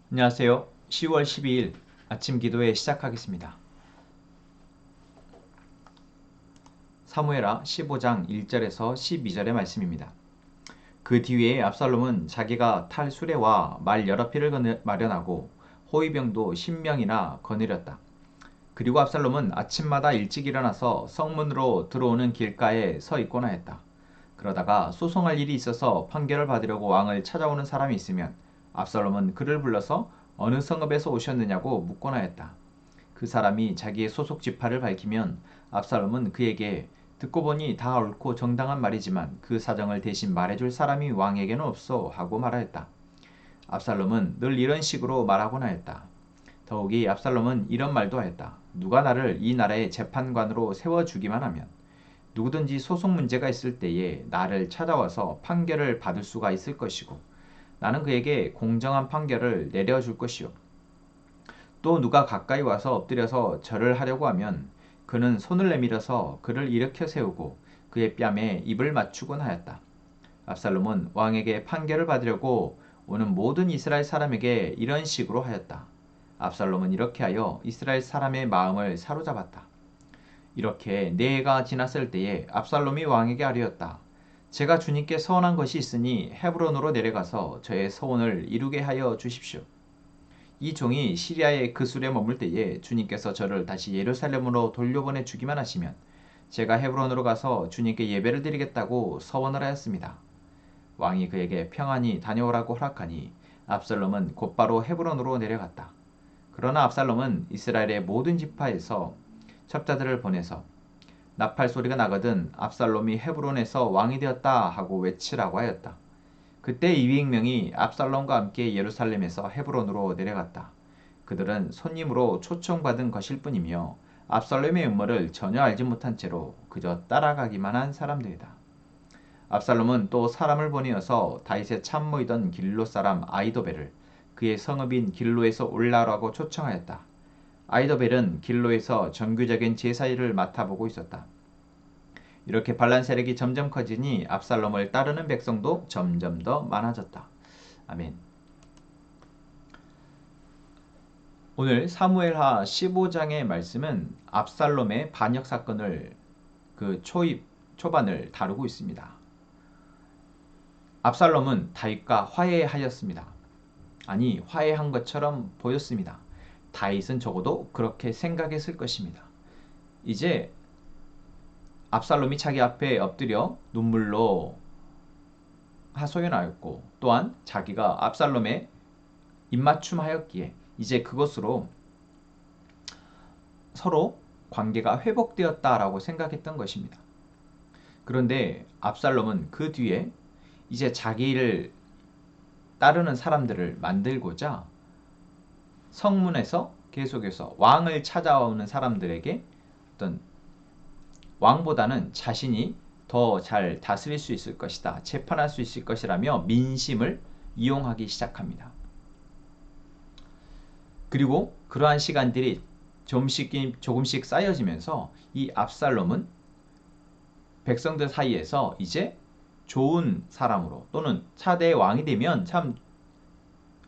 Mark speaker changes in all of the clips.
Speaker 1: 안녕하세요. 10월 12일 아침 기도회 시작하겠습니다. 사무엘하 15장 1절에서 12절의 말씀입니다. 그 뒤에 압살롬은 자기가 탈 수레와 말 여러 필을 마련하고 호위병도 10명이나 거느렸다. 그리고 압살롬은 아침마다 일찍 일어나서 성문으로 들어오는 길가에 서 있곤 하였다. 그러다가 소송할 일이 있어서 판결을 받으려고 왕을 찾아오는 사람이 있으면 압살롬은 그를 불러서 어느 성읍에서 오셨느냐고 묻곤 하였다. 그 사람이 자기의 소속 지파를 밝히면 압살롬은 그에게 듣고 보니 다 옳고 정당한 말이지만 그 사정을 대신 말해줄 사람이 왕에게는 없어 하고 말하였다. 압살롬은 늘 이런 식으로 말하곤 하였다. 더욱이 압살롬은 이런 말도 하였다. 누가 나를 이 나라의 재판관으로 세워주기만 하면 누구든지 소송 문제가 있을 때에 나를 찾아와서 판결을 받을 수가 있을 것이고 나는 그에게 공정한 판결을 내려줄 것이요. 또 누가 가까이 와서 엎드려서 절을 하려고 하면 그는 손을 내밀어서 그를 일으켜 세우고 그의 뺨에 입을 맞추곤 하였다. 압살롬은 왕에게 판결을 받으려고 오는 모든 이스라엘 사람에게 이런 식으로 하였다. 압살롬은 이렇게 하여 이스라엘 사람의 마음을 사로잡았다. 이렇게 4해가 지났을 때에 압살롬이 왕에게 아뢰었다. 제가 주님께 서원한 것이 있으니 헤브론으로 내려가서 저의 서원을 이루게 하여 주십시오. 이 종이 시리아의 그술에 머물 때에 주님께서 저를 다시 예루살렘으로 돌려보내 주기만 하시면 제가 헤브론으로 가서 주님께 예배를 드리겠다고 서원을 하였습니다. 왕이 그에게 평안히 다녀오라고 허락하니 압살롬은 곧바로 헤브론으로 내려갔다. 그러나 압살롬은 이스라엘의 모든 지파에서 첩자들을 보내서 나팔 소리가 나거든 압살롬이 헤브론에서 왕이 되었다 하고 외치라고 하였다. 그때 200명이 압살롬과 함께 예루살렘에서 헤브론으로 내려갔다. 그들은 손님으로 초청받은 것일 뿐이며 압살롬의 음모를 전혀 알지 못한 채로 그저 따라가기만 한 사람들이다. 압살롬은 또 사람을 보내어서 다윗의 참모이던 길로 사람 아이도벨을 그의 성읍인 길로에서 올라오라고 초청하였다. 아이도벨은 길로에서 정규적인 제사 일을 맡아보고 있었다. 이렇게 반란 세력이 점점 커지니 압살롬을 따르는 백성도 점점 더 많아졌다. 아멘. 오늘 사무엘하 15장의 말씀은 압살롬의 반역 사건을 초반을 다루고 있습니다. 압살롬은 다윗과 화해하였습니다. 아니, 화해한 것처럼 보였습니다. 다윗은 적어도 그렇게 생각했을 것입니다. 이제 압살롬이 자기 앞에 엎드려 눈물로 하소연하였고 또한 자기가 압살롬의 입맞춤하였기에 이제 그것으로 서로 관계가 회복되었다라고 생각했던 것입니다. 그런데 압살롬은 그 뒤에 이제 자기를 따르는 사람들을 만들고자 성문에서 계속해서 왕을 찾아오는 사람들에게 어떤 왕보다는 자신이 더 잘 다스릴 수 있을 것이다, 재판할 수 있을 것이라며 민심을 이용하기 시작합니다. 그리고 그러한 시간들이 조금씩 쌓여지면서 이 압살롬은 백성들 사이에서 이제 좋은 사람으로 또는 차대의 왕이 되면 참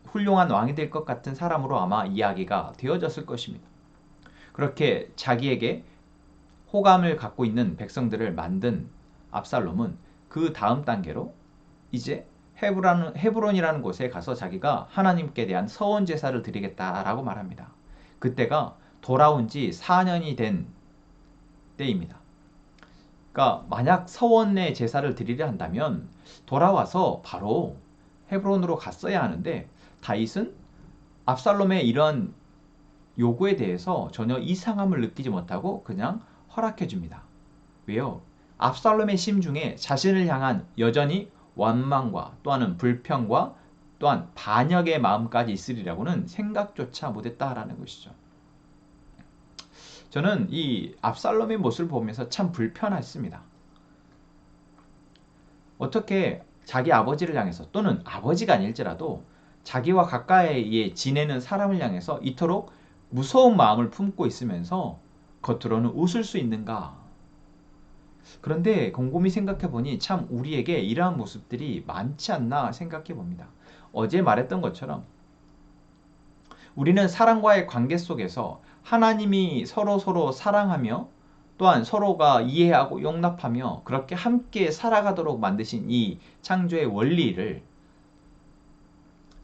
Speaker 1: 훌륭한 왕이 될 것 같은 사람으로 아마 이야기가 되어졌을 것입니다. 그렇게 자기에게 호감을 갖고 있는 백성들을 만든 압살롬은 그 다음 단계로 이제 헤브론이라는 곳에 가서 자기가 하나님께 대한 서원 제사를 드리겠다라고 말합니다. 그때가 돌아온 지 4년이 된 때입니다. 그러니까 만약 서원의 제사를 드리려 한다면 돌아와서 바로 헤브론으로 갔어야 하는데 다윗은 압살롬의 이런 요구에 대해서 전혀 이상함을 느끼지 못하고 그냥 허락해 줍니다. 왜요? 압살롬의 심중에 자신을 향한 여전히 원망과 또한 불평과 또한 반역의 마음까지 있으리라고는 생각조차 못했다라는 것이죠. 저는 이 압살롬의 모습을 보면서 참 불편했습니다. 어떻게 자기 아버지를 향해서 또는 아버지가 아닐지라도 자기와 가까이 지내는 사람을 향해서 이토록 무서운 마음을 품고 있으면서 겉으로는 웃을 수 있는가? 그런데 곰곰이 생각해 보니 참 우리에게 이러한 모습들이 많지 않나 생각해 봅니다. 어제 말했던 것처럼 우리는 사랑과의 관계 속에서 하나님이 서로 사랑하며 또한 서로가 이해하고 용납하며 그렇게 함께 살아가도록 만드신 이 창조의 원리를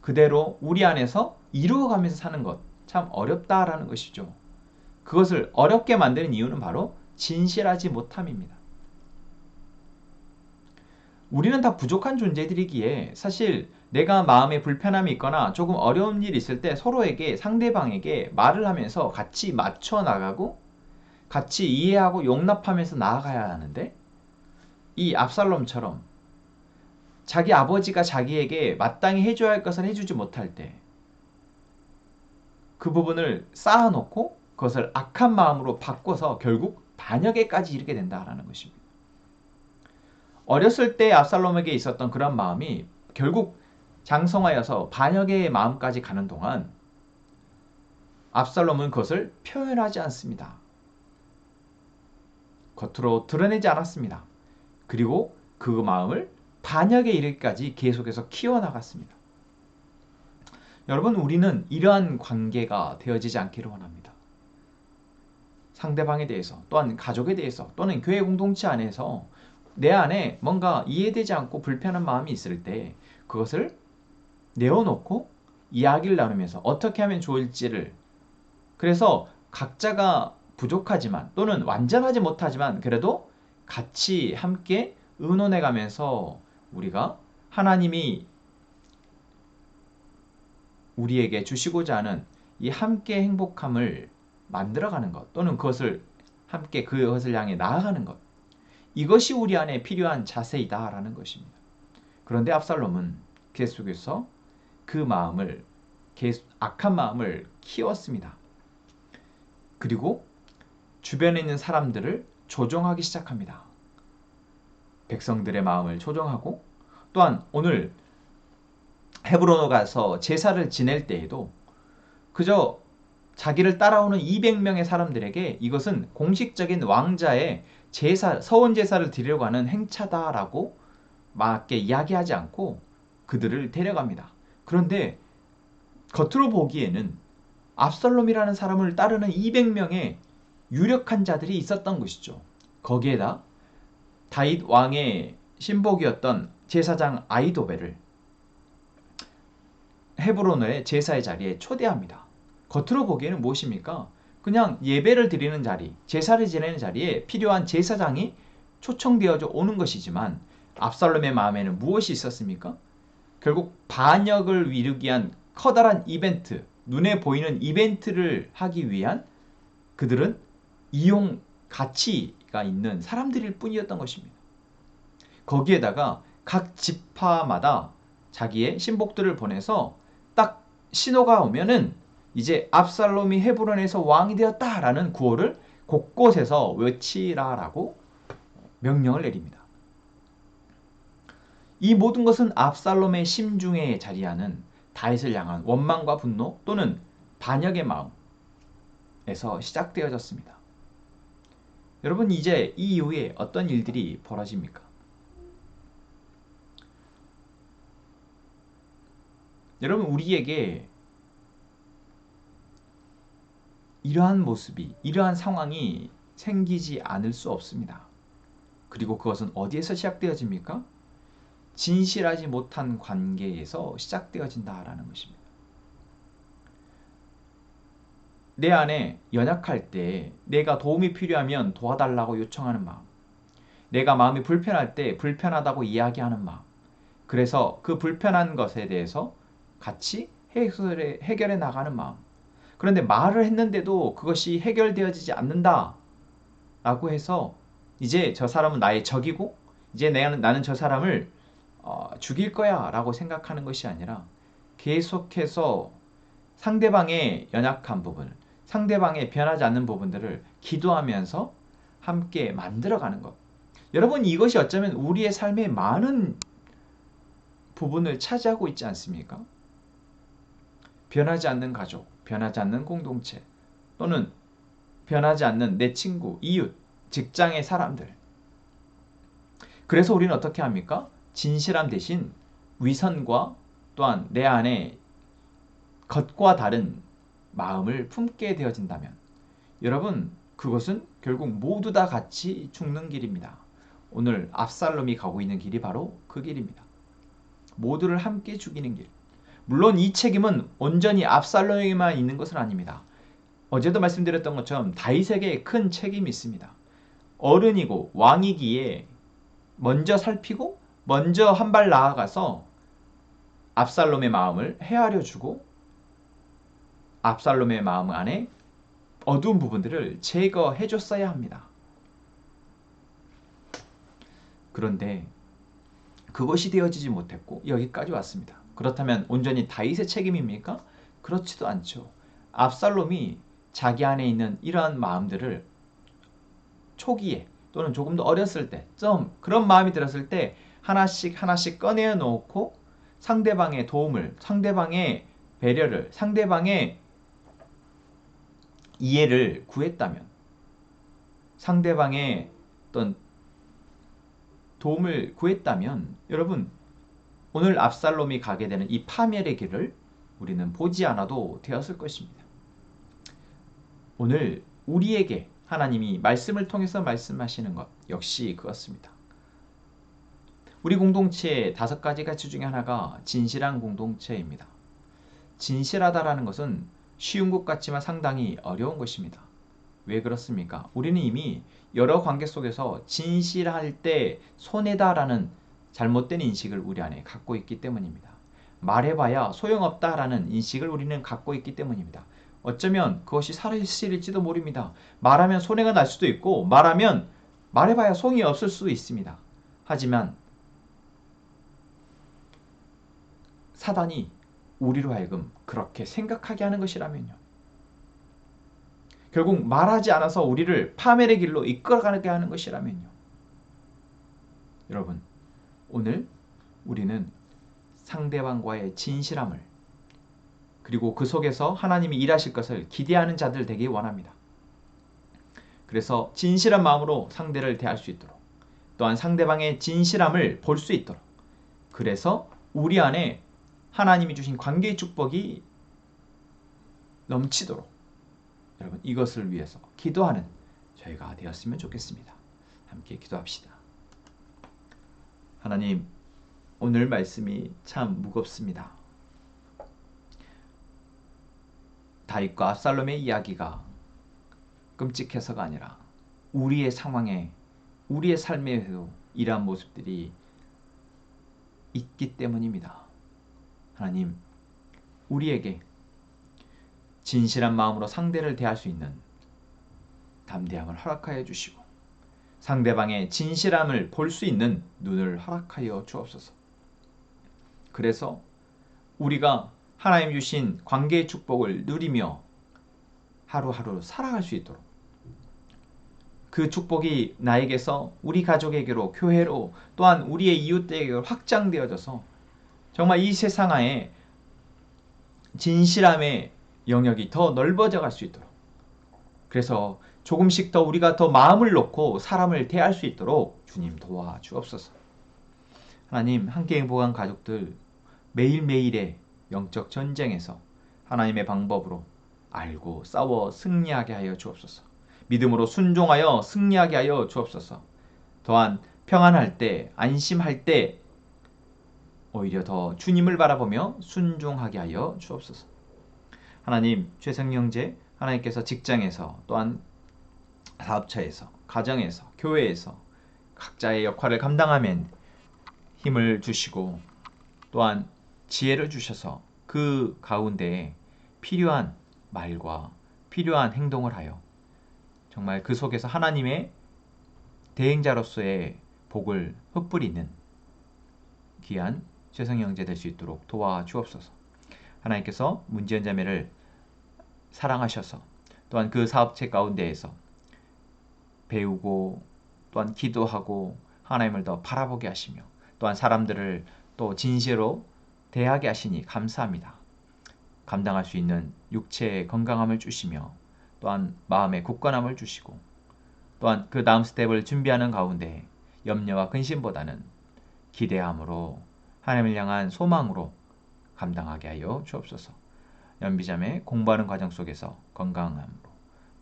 Speaker 1: 그대로 우리 안에서 이루어가면서 사는 것, 참 어렵다라는 것이죠. 그것을 어렵게 만드는 이유는 바로 진실하지 못함입니다. 우리는 다 부족한 존재들이기에 사실 내가 마음에 불편함이 있거나 조금 어려운 일이 있을 때 서로에게 상대방에게 말을 하면서 같이 맞춰 나가고 같이 이해하고 용납하면서 나아가야 하는데 이 압살롬처럼 자기 아버지가 자기에게 마땅히 해줘야 할 것을 해주지 못할 때 그 부분을 쌓아놓고 그것을 악한 마음으로 바꿔서 결국 반역에까지 이르게 된다라는 것입니다. 어렸을 때 압살롬에게 있었던 그런 마음이 결국 장성하여서 반역의 마음까지 가는 동안 압살롬은 그것을 표현하지 않습니다. 겉으로 드러내지 않았습니다. 그리고 그 마음을 반역에 이르기까지 계속해서 키워나갔습니다. 여러분, 우리는 이러한 관계가 되어지지 않기를 원합니다. 상대방에 대해서 또한 가족에 대해서 또는 교회 공동체 안에서 내 안에 뭔가 이해되지 않고 불편한 마음이 있을 때 그것을 내어놓고 이야기를 나누면서 어떻게 하면 좋을지를, 그래서 각자가 부족하지만 또는 완전하지 못하지만 그래도 같이 함께 의논해 가면서 우리가 하나님이 우리에게 주시고자 하는 이 함께 행복함을 만들어가는 것 또는 그것을 함께 그것을 향해 나아가는 것, 이것이 우리 안에 필요한 자세이다라는 것입니다. 그런데 압살롬은 계속해서 그 마음을 악한 마음을 키웠습니다. 그리고 주변에 있는 사람들을 조종하기 시작합니다. 백성들의 마음을 조종하고 또한 오늘 헤브론에 가서 제사를 지낼 때에도 그저 자기를 따라오는 200명의 사람들에게 이것은 공식적인 왕자의 제사, 서원 제사를 드리려고 하는 행차다라고 맞게 이야기하지 않고 그들을 데려갑니다. 그런데 겉으로 보기에는 압살롬이라는 사람을 따르는 200명의 유력한 자들이 있었던 것이죠. 거기에다 다윗 왕의 신복이었던 제사장 아히도벨을 헤브론의 제사의 자리에 초대합니다. 겉으로 보기에는 무엇입니까? 그냥 예배를 드리는 자리, 제사를 지내는 자리에 필요한 제사장이 초청되어져 오는 것이지만 압살롬의 마음에는 무엇이 있었습니까? 결국 반역을 이루기 위한 커다란 이벤트, 눈에 보이는 이벤트를 하기 위한 그들은 이용 가치가 있는 사람들일 뿐이었던 것입니다. 거기에다가 각 지파마다 자기의 신복들을 보내서 딱 신호가 오면은 이제 압살롬이 헤브론에서 왕이 되었다라는 구호를 곳곳에서 외치라라고 명령을 내립니다. 이 모든 것은 압살롬의 심중에 자리하는 다윗을 향한 원망과 분노 또는 반역의 마음에서 시작되어졌습니다. 여러분, 이제 이 이후에 어떤 일들이 벌어집니까? 여러분, 우리에게 이러한 모습이, 이러한 상황이 생기지 않을 수 없습니다. 그리고 그것은 어디에서 시작되어집니까? 진실하지 못한 관계에서 시작되어진다라는 것입니다. 내 안에 연약할 때 내가 도움이 필요하면 도와달라고 요청하는 마음, 내가 마음이 불편할 때 불편하다고 이야기하는 마음, 그래서 그 불편한 것에 대해서 같이 해결해 나가는 마음. 그런데 말을 했는데도 그것이 해결되어지지 않는다 라고 해서 이제 저 사람은 나의 적이고 이제 나는 저 사람을 죽일 거야 라고 생각하는 것이 아니라 계속해서 상대방의 연약한 부분, 상대방의 변하지 않는 부분들을 기도하면서 함께 만들어가는 것. 여러분, 이것이 어쩌면 우리의 삶의 많은 부분을 차지하고 있지 않습니까? 변하지 않는 가족, 변하지 않는 공동체, 또는 변하지 않는 내 친구, 이웃, 직장의 사람들. 그래서 우리는 어떻게 합니까? 진실함 대신 위선과 또한 내 안에 겉과 다른 마음을 품게 되어진다면 여러분 그것은 결국 모두 다 같이 죽는 길입니다. 오늘 압살롬이 가고 있는 길이 바로 그 길입니다. 모두를 함께 죽이는 길. 물론 이 책임은 온전히 압살롬에만 있는 것은 아닙니다. 어제도 말씀드렸던 것처럼 다윗에게 큰 책임이 있습니다. 어른이고 왕이기에 먼저 살피고 먼저 한 발 나아가서 압살롬의 마음을 헤아려 주고 압살롬의 마음 안에 어두운 부분들을 제거해 줬어야 합니다. 그런데 그것이 되어지지 못했고 여기까지 왔습니다. 그렇다면 온전히 다윗의 책임입니까? 그렇지도 않죠. 압살롬이 자기 안에 있는 이러한 마음들을 초기에 또는 조금 더 어렸을 때 좀 그런 마음이 들었을 때 하나씩 하나씩 꺼내어 놓고 상대방의 도움을, 상대방의 배려를, 상대방의 이해를 구했다면 상대방의 어떤 도움을 구했다면 여러분 오늘 압살롬이 가게 되는 이 파멸의 길을 우리는 보지 않아도 되었을 것입니다. 오늘 우리에게 하나님이 말씀을 통해서 말씀하시는 것 역시 그렇습니다. 우리 공동체의 5가지 가치 중에 하나가 진실한 공동체입니다. 진실하다라는 것은 쉬운 것 같지만 상당히 어려운 것입니다. 왜 그렇습니까? 우리는 이미 여러 관계 속에서 진실할 때 손해다라는 잘못된 인식을 우리 안에 갖고 있기 때문입니다. 말해봐야 소용없다라는 인식을 우리는 갖고 있기 때문입니다. 어쩌면 그것이 사실일지도 모릅니다. 말하면 손해가 날 수도 있고 말해봐야 소용이 없을 수도 있습니다. 하지만 사단이 우리로 하여금 그렇게 생각하게 하는 것이라면요. 결국 말하지 않아서 우리를 파멸의 길로 이끌어가게 하는 것이라면요. 여러분, 오늘 우리는 상대방과의 진실함을 그리고 그 속에서 하나님이 일하실 것을 기대하는 자들 되기 원합니다. 그래서 진실한 마음으로 상대를 대할 수 있도록 또한 상대방의 진실함을 볼 수 있도록 그래서 우리 안에 하나님이 주신 관계의 축복이 넘치도록 여러분 이것을 위해서 기도하는 저희가 되었으면 좋겠습니다. 함께 기도합시다. 하나님 오늘 말씀이 참 무겁습니다. 다윗과 압살롬의 이야기가 끔찍해서가 아니라 우리의 상황에 우리의 삶에도 이러한 모습들이 있기 때문입니다. 하나님 우리에게 진실한 마음으로 상대를 대할 수 있는 담대함을 허락하여 주시고 상대방의 진실함을 볼 수 있는 눈을 허락하여 주옵소서. 그래서 우리가 하나님 주신 관계의 축복을 누리며 하루하루 살아갈 수 있도록 그 축복이 나에게서 우리 가족에게로 교회로 또한 우리의 이웃들에게로 확장되어져서 정말 이 세상에 진실함의 영역이 더 넓어져 갈 수 있도록 그래서 조금씩 더 우리가 더 마음을 놓고 사람을 대할 수 있도록 주님 도와주옵소서. 하나님 함께 행복한 가족들 매일매일의 영적 전쟁에서 하나님의 방법으로 알고 싸워 승리하게 하여 주옵소서. 믿음으로 순종하여 승리하게 하여 주옵소서. 또한 평안할 때 안심할 때 오히려 더 주님을 바라보며 순종하게 하여 주옵소서. 하나님 최성 형제 하나님께서 직장에서 또한 사업처에서 가정에서 교회에서 각자의 역할을 감당하면 힘을 주시고 또한 지혜를 주셔서 그 가운데에 필요한 말과 필요한 행동을 하여 정말 그 속에서 하나님의 대행자로서의 복을 흩뿌리는 귀한 최성 형제 될 수 있도록 도와주옵소서. 하나님께서 문지연 자매를 사랑하셔서 또한 그 사업체 가운데에서 배우고 또한 기도하고 하나님을 더 바라보게 하시며 또한 사람들을 또 진실로 대하게 하시니 감사합니다. 감당할 수 있는 육체의 건강함을 주시며 또한 마음의 굳건함을 주시고 또한 그 다음 스텝을 준비하는 가운데 염려와 근심보다는 기대함으로 하나님을 향한 소망으로 감당하게 하여 주옵소서. 연비자매 공부하는 과정 속에서 건강함으로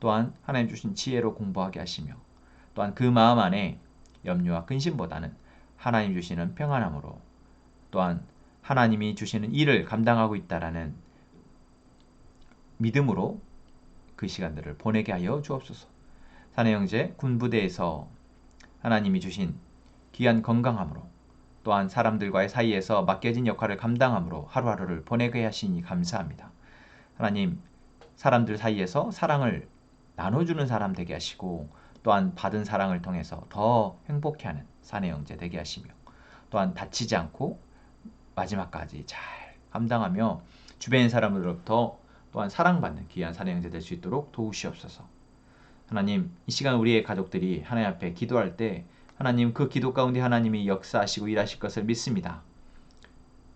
Speaker 1: 또한 하나님 주신 지혜로 공부하게 하시며 또한 그 마음 안에 염려와 근심보다는 하나님 주시는 평안함으로 또한 하나님이 주시는 일을 감당하고 있다라는 믿음으로 그 시간들을 보내게 하여 주옵소서. 사내 형제 군부대에서 하나님이 주신 귀한 건강함으로 또한 사람들과의 사이에서 맡겨진 역할을 감당함으로 하루하루를 보내게 하시니 감사합니다. 하나님, 사람들 사이에서 사랑을 나눠주는 사람 되게 하시고 또한 받은 사랑을 통해서 더 행복해하는 사내 형제 되게 하시며 또한 다치지 않고 마지막까지 잘 감당하며 주변 사람들로부터 또한 사랑받는 귀한 사내 형제 될 수 있도록 도우시옵소서. 하나님, 이 시간 우리의 가족들이 하나님 앞에 기도할 때 하나님 그 기도 가운데 하나님이 역사하시고 일하실 것을 믿습니다.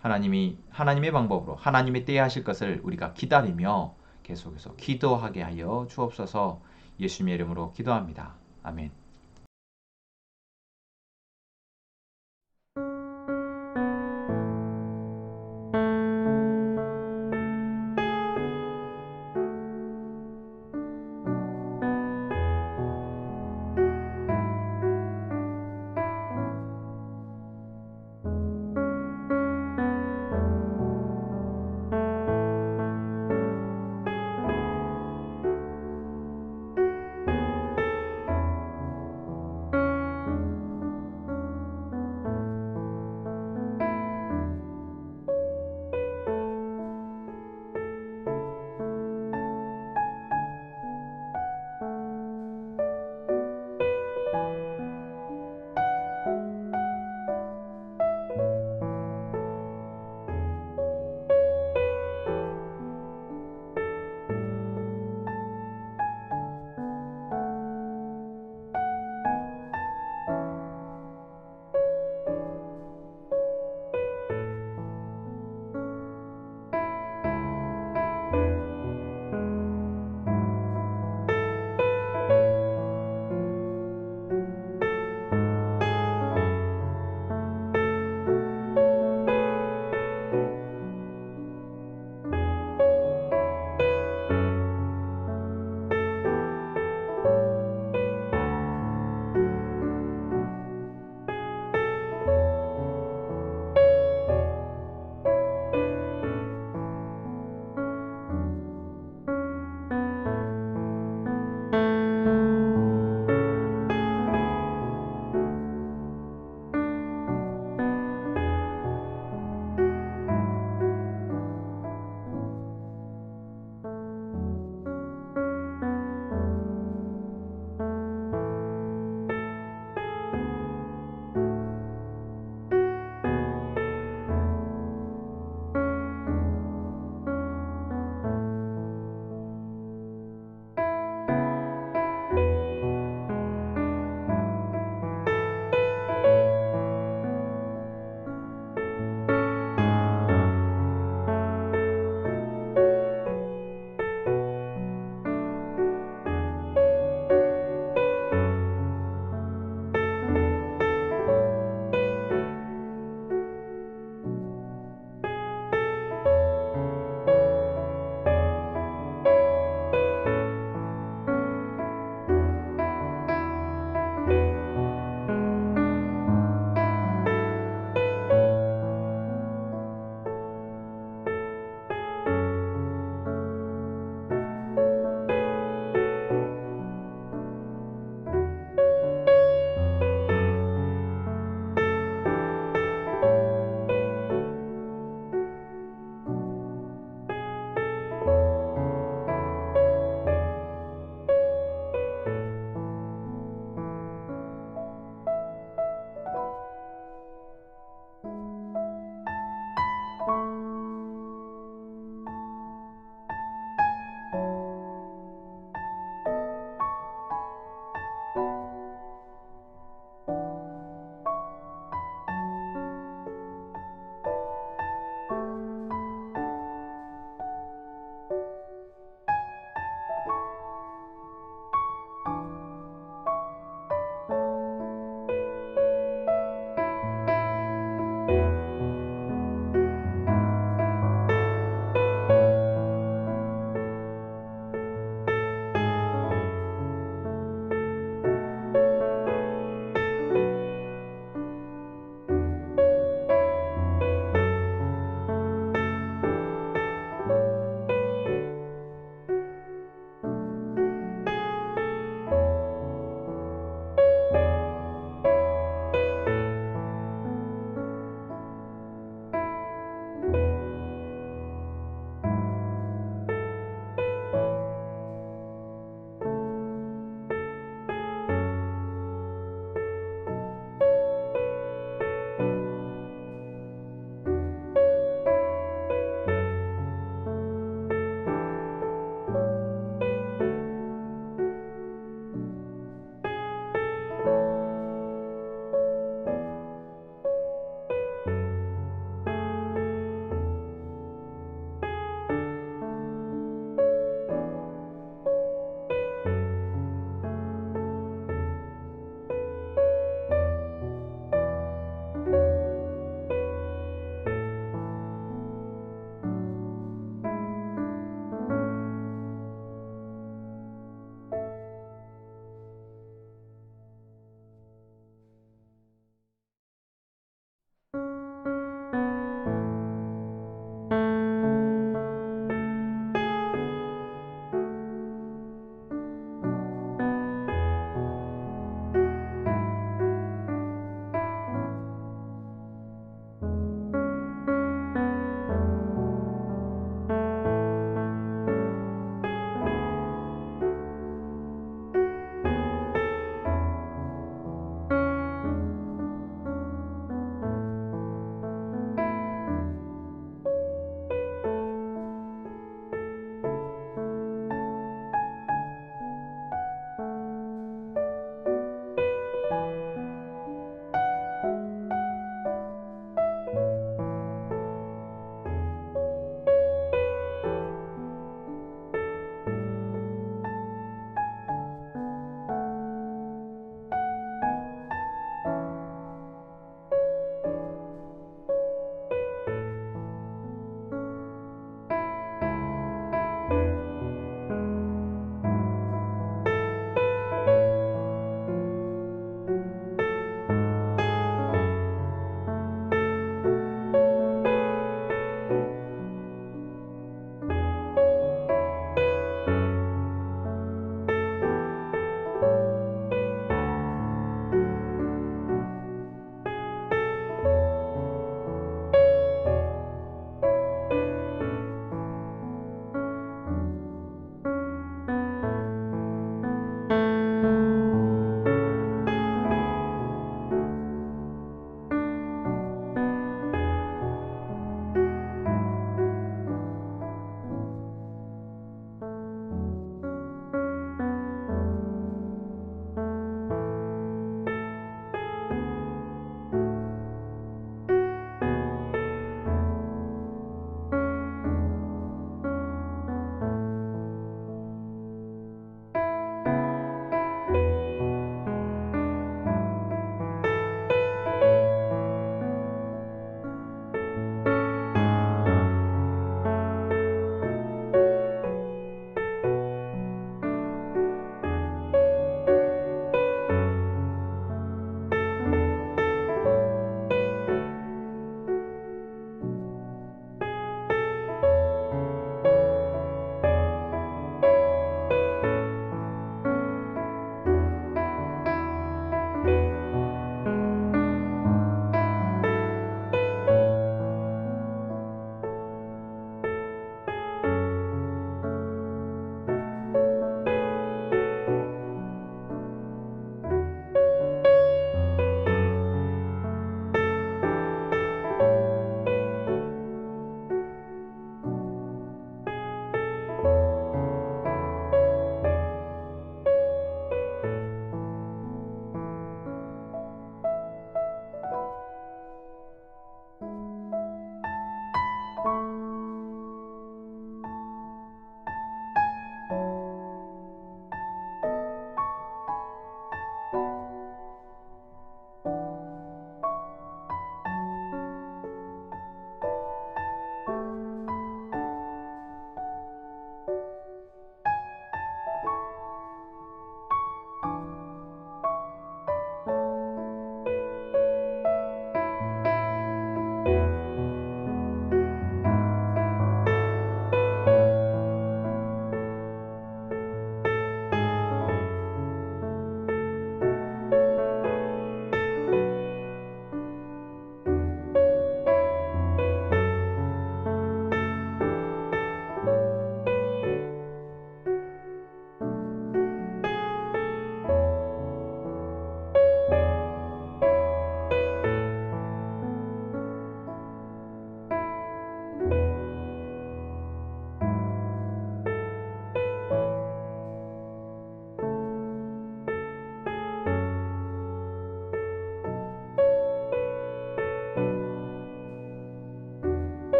Speaker 1: 하나님이 하나님의 방법으로 하나님의 때에 하실 것을 우리가 기다리며 계속해서 기도하게 하여 주옵소서. 예수님의 이름으로 기도합니다. 아멘.